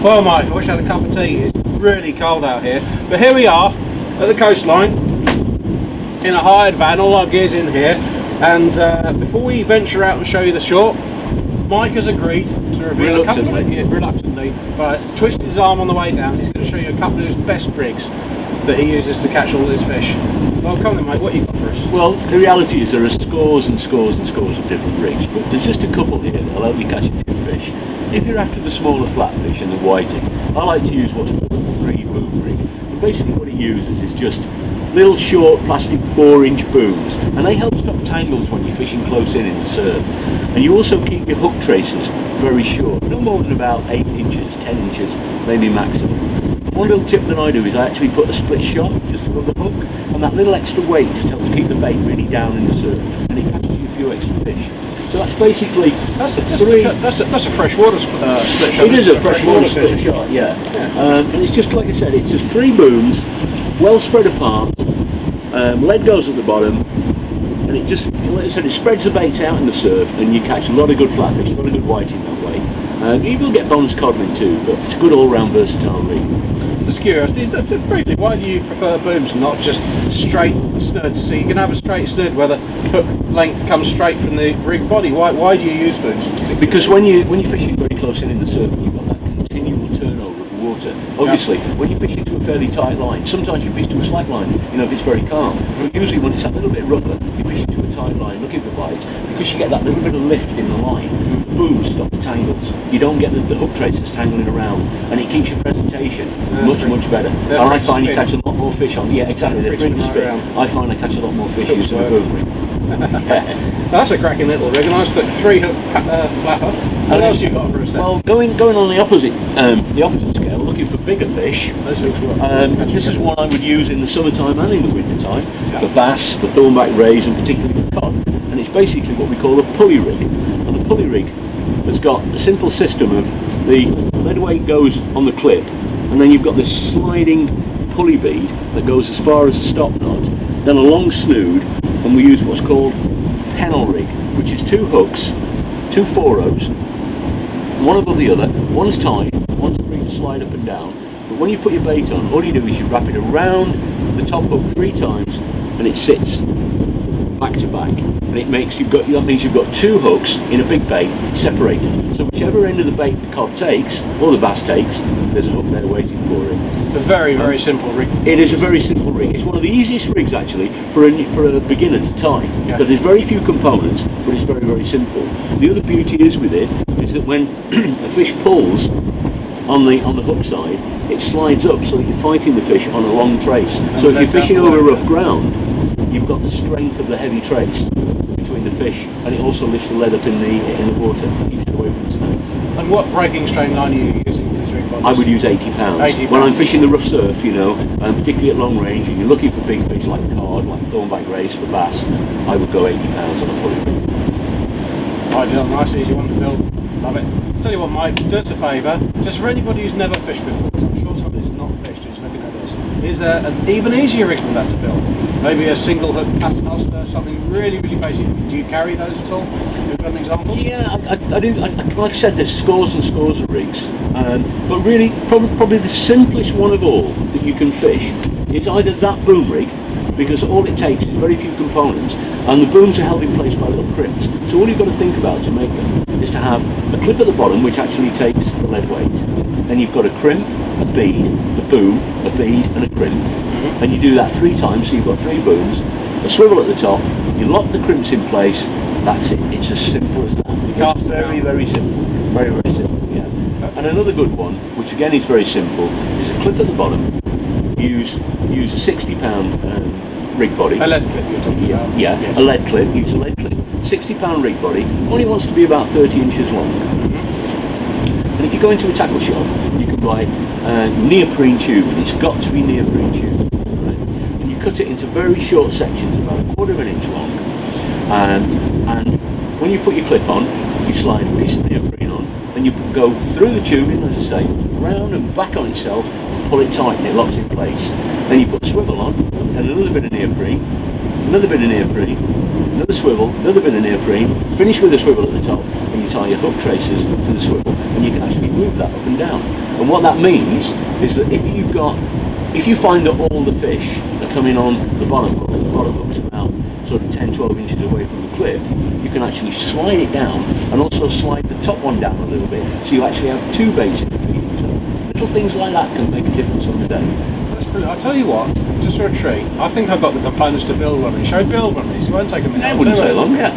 Well, Mike, I wish I had a cup of tea. It's really cold out here. But here we are at the coastline in a hired van, all our gear's in here. And before we venture out and show you the shore, Mike has agreed to reveal a couple of reluctantly, but twisted his arm on the way down. He's going to show you a couple of his best rigs that he uses to catch all his fish. Well, come on then, Mike, what you got for us? Well, the reality is there are scores and scores and scores of different rigs, but there's just a couple here that'll help you catch a few fish. If you're after the smaller flatfish and the whiting, I like to use what's called a 3-boom rig. And basically what it uses is just little short plastic 4-inch booms, and they help stop tangles when you're fishing close in the surf. And you also keep your hook traces very short, no more than about 8 inches, 10 inches, maybe maximum. One little tip that I do is I actually put a split shot just above the hook, and that little extra weight just helps keep the bait really down in the surf, and it catches you a few extra fish. So that's basically that's a freshwater split shot. It is a freshwater split shot, yeah. And it's just like I said, it's just 3 booms, well spread apart. Lead goes at the bottom, and it just, like I said, it spreads the baits out in the surf, and you catch a lot of good flatfish, a lot of good whiting that way. You will get bonus codling too, but it's a good all-round versatile rig. Just curious, briefly, why do you prefer booms and not just straight snood? So you can have a straight snood where the hook length comes straight from the rig body. Why do you use booms? Because when you're fishing very close in the surf, you've got that continual turnover of the water. Obviously, when you fish into a fairly tight line, sometimes you fish to a slack line, if it's very calm. But usually when it's a little bit rougher, you fish into a tight line looking for bites, because you get that little bit of lift in the line. The booms stop the tangles. You don't get the hook traces tangling around, and it keeps your presentation much better. And I find you catch a lot more fish on. Yeah, exactly. The fringe spin. I find I catch a lot more fish using a boom rig. Yeah. That's a cracking little rig. A nice 3-hook flapper. What else you got for us then? Well, going on the opposite scale, looking for bigger fish. This is one I would use in the summertime and in the wintertime for bass, for thornback rays, and particularly for cod. And it's basically what we call a pulley rig. And the pulley rig has got a simple system of the lead weight goes on the clip, and then you've got this sliding pulley bead that goes as far as the stop knot, then a long snood, and we use what's called pennel rig, which is 2 hooks, 2 4-ohs, one above the other. One's tied, one's free to slide up and down. But when you put your bait on, all you do is you wrap it around the top hook 3 times, and it sits back to back, and that means you've got 2 hooks in a big bait separated. So whichever end of the bait the cod takes or the bass takes, there's a hook there waiting for it. It's a very simple rig. It is a very simple rig. It's one of the easiest rigs actually for a beginner to tie, because there's very few components, but it's very simple. The other beauty is with it is that when a fish pulls on the hook side, it slides up so that you're fighting the fish on a long trace. So if you're fishing over rough ground, you've got the strength of the heavy trace between the fish, and it also lifts the lead up in the water, keeps it away from the snakes. And what breaking strain line are you using for these rig bodies? I would use 80 pounds. When I'm fishing the rough surf, and particularly at long range, and you're looking for big fish like cod, like thornback rays for bass, I would go 80 pounds on a pulley rig. Ideal, nice easy one to build. Love it. Tell you what, Mike, do us a favour, just for anybody who's never fished before, because I'm sure somebody's not fished who's looking at this, is there an even easier rig than that to build? Maybe a single hook paternoster, something really basic. Do you carry those at all? You've got an example? Yeah, I do. Like I said, there's scores and scores of rigs, but really, probably the simplest one of all that you can fish is either that boom rig, because all it takes is very few components, and the booms are held in place by little crimps. So all you've got to think about to make them is to have a clip at the bottom which actually takes the lead weight. Then you've got a crimp, a bead, a boom, a bead, and a crimp. And you do that 3 times, so you've got 3 booms, a swivel at the top, you lock the crimps in place, that's it. It's as simple as that. It's very simple. Very simple, yeah. And another good one, which again is very simple, is a clip at the bottom. Use a £60 rig body. A lead clip you're talking about? Yeah, yes. A lead clip, use a lead clip. £60 rig body, only wants to be about 30 inches long. And if you go into a tackle shop, you can buy neoprene tube, and it's got to be neoprene tube. Right? And you cut it into very short sections, about 1/4 inch long. And when you put your clip on, you slide a piece of neoprene on, and you go through the tubing, as I say, round and back on itself, and pull it tight, and it locks in place. Then you put a swivel on, and another bit of neoprene, another bit of neoprene, another swivel, another bit of neoprene, finish with a swivel at the top, and you tie your hook traces to the swivel, and you can actually move that up and down. And what that means is that if you find that all the fish are coming on the bottom hook's about sort of 10-12 inches away from the clip, you can actually slide it down and also slide the top one down a little bit, so you actually have two baits in the feeding zone. Little things like that can make a difference on the day. That's brilliant. I'll tell you what, just for a treat, I think I've got the components to build one of these. Shall I build one of these? It won't take a minute. It wouldn't take long, yeah.